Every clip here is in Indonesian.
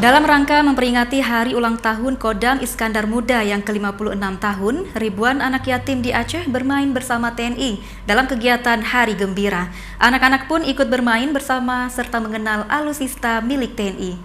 Dalam rangka memperingati hari ulang tahun Kodam Iskandar Muda yang ke-56 tahun, ribuan anak yatim di Aceh bermain bersama TNI dalam kegiatan Hari Gembira. Anak-anak pun ikut bermain bersama serta mengenal alutsista milik TNI.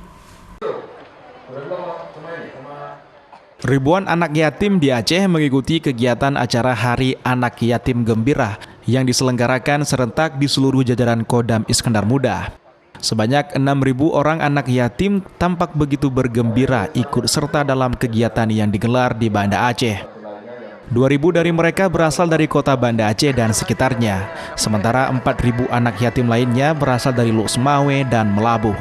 Ribuan anak yatim di Aceh mengikuti kegiatan acara Hari Anak Yatim Gembira yang diselenggarakan serentak di seluruh jajaran Kodam Iskandar Muda. Sebanyak 6.000 orang anak yatim tampak begitu bergembira ikut serta dalam kegiatan yang digelar di Banda Aceh. 2.000 dari mereka berasal dari kota Banda Aceh dan sekitarnya, sementara 4.000 anak yatim lainnya berasal dari Lok Semawe dan Melabuh.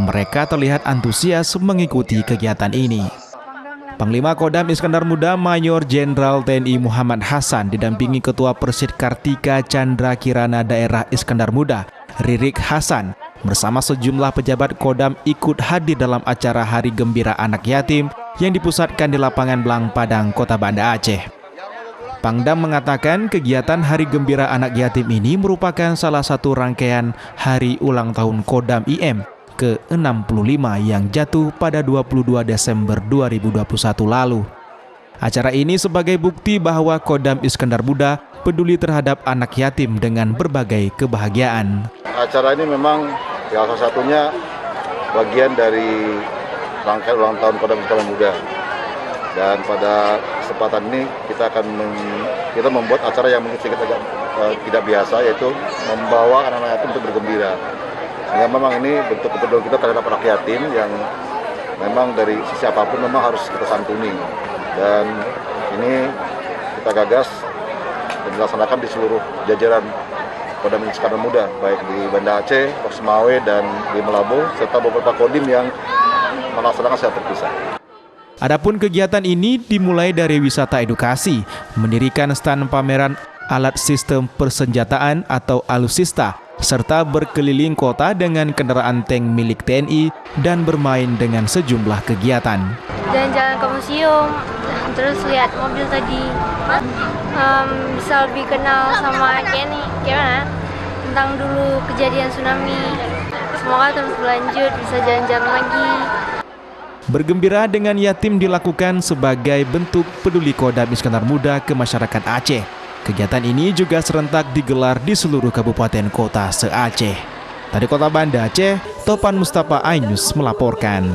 Mereka terlihat antusias mengikuti kegiatan ini. Panglima Kodam Iskandar Muda Mayor Jenderal TNI Muhammad Hasan didampingi Ketua Persid Kartika Chandra Kirana Daerah Iskandar Muda, Ririk Hasan, bersama sejumlah pejabat Kodam ikut hadir dalam acara Hari Gembira Anak Yatim yang dipusatkan di lapangan Blang Padang, Kota Banda Aceh. Pangdam mengatakan kegiatan Hari Gembira Anak Yatim ini merupakan salah satu rangkaian Hari Ulang Tahun Kodam IM ke-65 yang jatuh pada 22 Desember 2021 lalu. Acara ini sebagai bukti bahwa Kodam Iskandar Muda peduli terhadap anak yatim dengan berbagai kebahagiaan. Acara ini memang ya salah satunya bagian dari rangkaian ulang tahun Kodam Iskandar Muda. Dan pada kesempatan ini kita membuat acara yang mungkin sedikit tidak biasa, yaitu membawa anak-anak yatim untuk bergembira. Sehingga memang ini bentuk kepedulian kita terhadap anak yatim yang memang dari sisi apapun memang harus kita santuni. Dan ini kita gagas dan dilaksanakan di seluruh jajaran Kodam Iskandar Muda, baik di Banda Aceh, Lok Semawe, dan di Melabuh, serta beberapa kodim yang melaksanakan secara terpisah. Adapun kegiatan ini dimulai dari wisata edukasi, mendirikan stand pameran alat sistem persenjataan atau alutsista, serta berkeliling kota dengan kendaraan tank milik TNI dan bermain dengan sejumlah kegiatan. Jalan-jalan ke museum, terus lihat mobil tadi, bisa lebih kenal sama TNI, gimana tentang dulu kejadian tsunami. Semoga terus berlanjut, bisa jalan-jalan lagi. Bergembira dengan yatim dilakukan sebagai bentuk peduli Kodam Iskandar Muda ke masyarakat Aceh. Kegiatan ini juga serentak digelar di seluruh kabupaten kota se-Aceh. Dari Kota Banda Aceh, Topan Mustafa Ainus melaporkan.